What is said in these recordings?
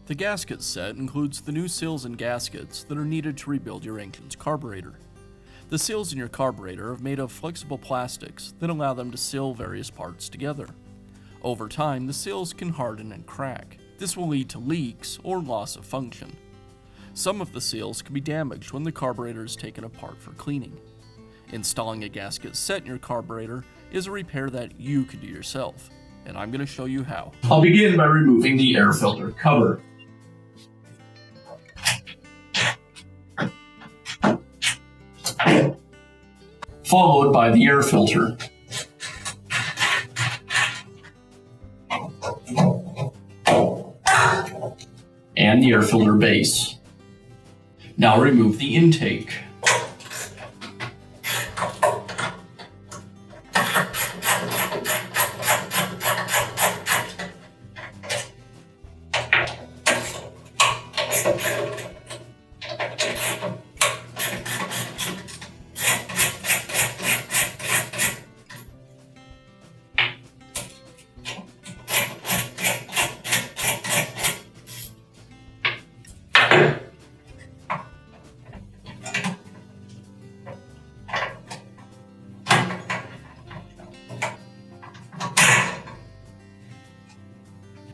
The gasket set includes the new seals and gaskets that are needed to rebuild your engine's carburetor. The seals in your carburetor are made of flexible plastics that allow them to seal various parts together. Over time, the seals can harden and crack. This will lead to leaks or loss of function. Some of the seals can be damaged when the carburetor is taken apart for cleaning. Installing a gasket set in your carburetor is a repair that you can do yourself, and I'm going to show you how. I'll begin by removing the air filter cover. Followed by the air filter. And the air filter base. Now remove the intake.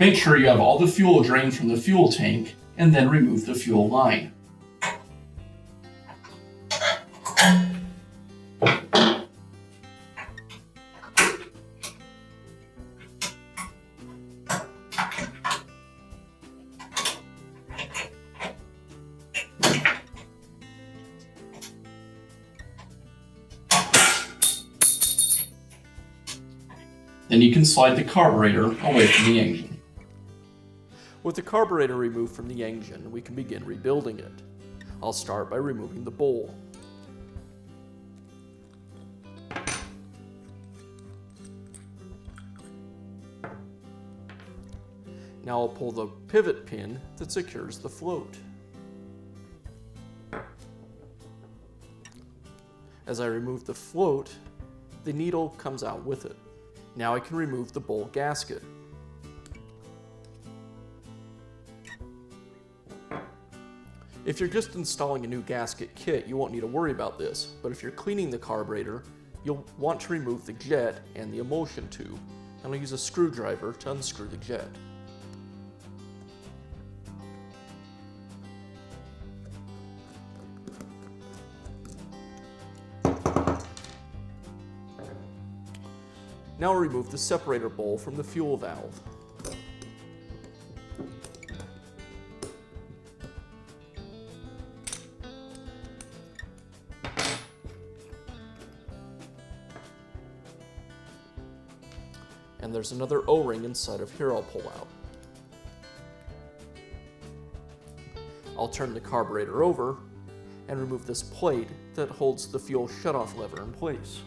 Make sure you have all the fuel drained from the fuel tank, and then remove the fuel line. Then you can slide the carburetor away from the engine. With the carburetor removed from the engine, we can begin rebuilding it. I'll start by removing the bowl. Now I'll pull the pivot pin that secures the float. As I remove the float, the needle comes out with it. Now I can remove the bowl gasket. If you're just installing a new gasket kit, you won't need to worry about this, but if you're cleaning the carburetor, you'll want to remove the jet and the emulsion tube, and I'll use a screwdriver to unscrew the jet. Now I'll remove the separator bowl from the fuel valve. And there's another O-ring inside of here I'll pull out. I'll turn the carburetor over and remove this plate that holds the fuel shutoff lever in place.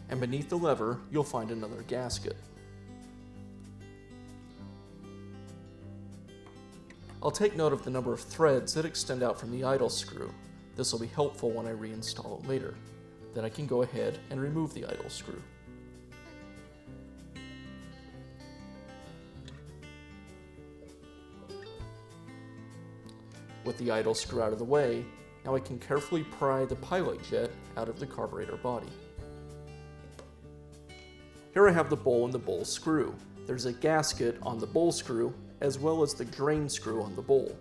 And beneath the lever, you'll find another gasket. I'll take note of the number of threads that extend out from the idle screw. This will be helpful when I reinstall it later. Then I can go ahead and remove the idle screw. With the idle screw out of the way, now I can carefully pry the pilot jet out of the carburetor body. Here I have the bowl and the bowl screw. There's a gasket on the bowl screw as well as the drain screw on the bowl.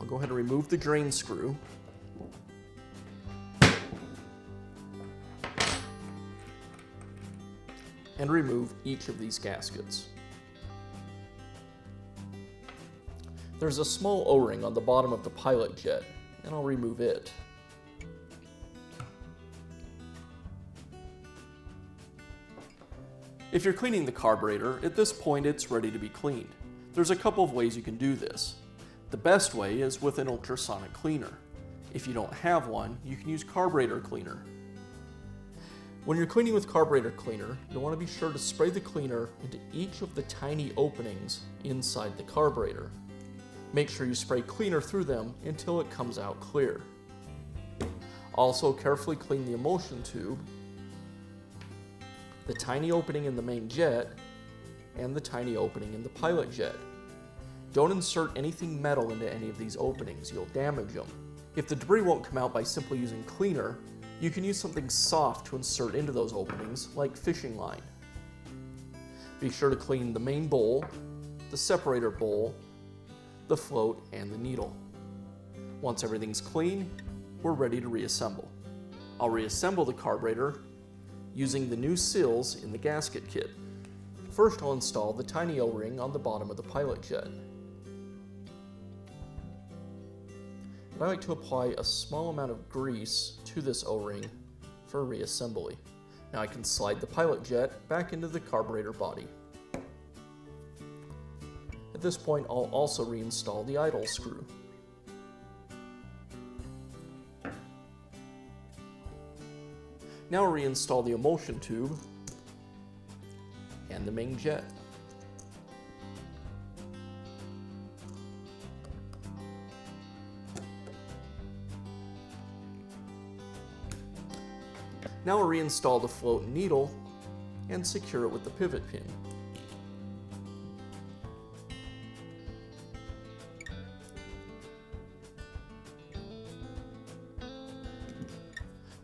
I'll go ahead and remove the drain screw. And remove each of these gaskets. There's a small O-ring on the bottom of the pilot jet, and I'll remove it. If you're cleaning the carburetor, at this point it's ready to be cleaned. There's a couple of ways you can do this. The best way is with an ultrasonic cleaner. If you don't have one, you can use carburetor cleaner. When you're cleaning with carburetor cleaner, you'll want to be sure to spray the cleaner into each of the tiny openings inside the carburetor. Make sure you spray cleaner through them until it comes out clear. Also, carefully clean the emulsion tube, the tiny opening in the main jet, and the tiny opening in the pilot jet. Don't insert anything metal into any of these openings, you'll damage them. If the debris won't come out by simply using cleaner, you can use something soft to insert into those openings, like fishing line. Be sure to clean the main bowl, the separator bowl, the float, and the needle. Once everything's clean, we're ready to reassemble. I'll reassemble the carburetor using the new seals in the gasket kit. First, I'll install the tiny O-ring on the bottom of the pilot jet. I like to apply a small amount of grease to this O-ring for reassembly. Now I can slide the pilot jet back into the carburetor body. At this point, I'll also reinstall the idle screw. Now I'll reinstall the emulsion tube and the main jet. Now we'll reinstall the float and needle and secure it with the pivot pin.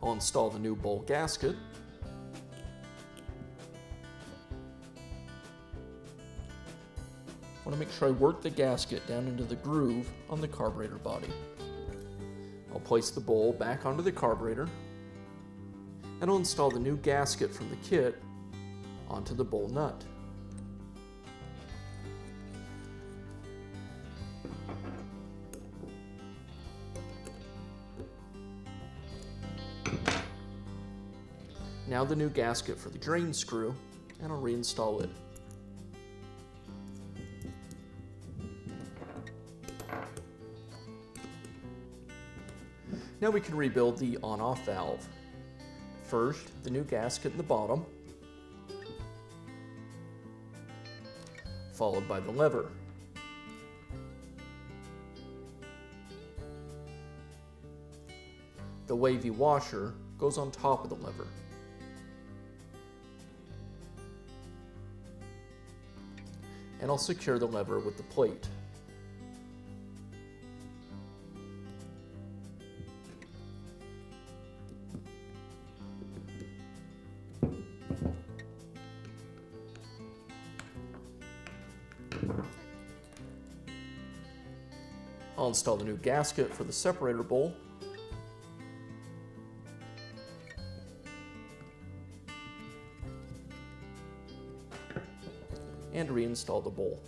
I'll install the new bowl gasket. I want to make sure I work the gasket down into the groove on the carburetor body. I'll place the bowl back onto the carburetor, and I'll install the new gasket from the kit onto the bowl nut. Now the new gasket for the drain screw, and I'll reinstall it. Now we can rebuild the on-off valve. First, the new gasket in the bottom, followed by the lever. The wavy washer goes on top of the lever. And I'll secure the lever with the plate. I'll install the new gasket for the separator bowl. And reinstall the bowl.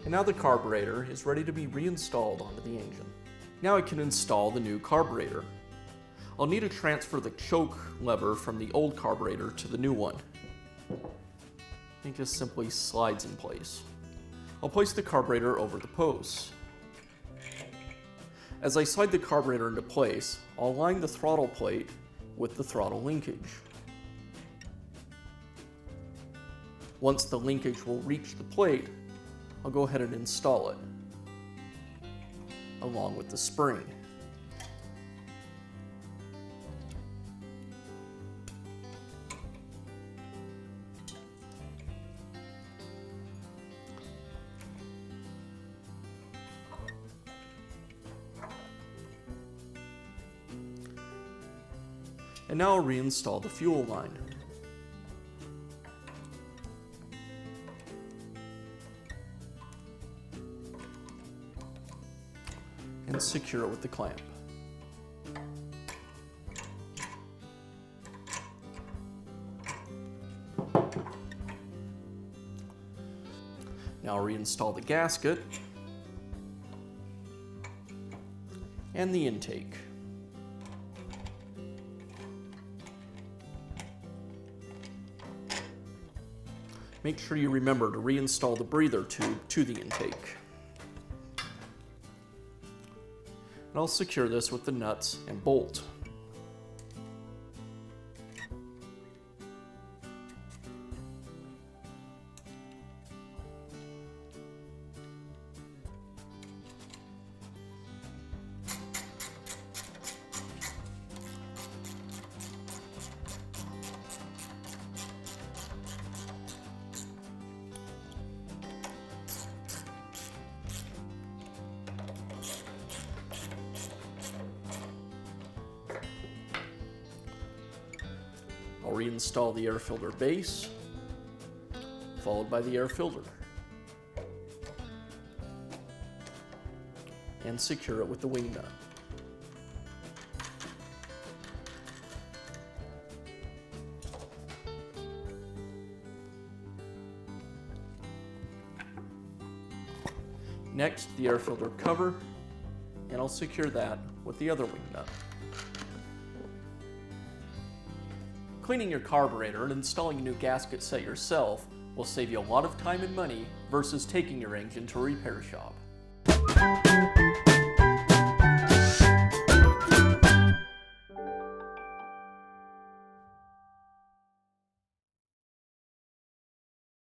And now the carburetor is ready to be reinstalled onto the engine. Now I can install the new carburetor. I'll need to transfer the choke lever from the old carburetor to the new one. It just simply slides in place. I'll place the carburetor over the posts. As I slide the carburetor into place, I'll align the throttle plate with the throttle linkage. Once the linkage will reach the plate, I'll go ahead and install it, along with the spring. And now I'll reinstall the fuel line. And secure it with the clamp. Now I'll reinstall the gasket and the intake. Make sure you remember to reinstall the breather tube to the intake. And I'll secure this with the nuts and bolt. I'll reinstall the air filter base, followed by the air filter, and secure it with the wing nut. Next, the air filter cover, and I'll secure that with the other wing nut. Cleaning your carburetor and installing a new gasket set yourself will save you a lot of time and money versus taking your engine to a repair shop.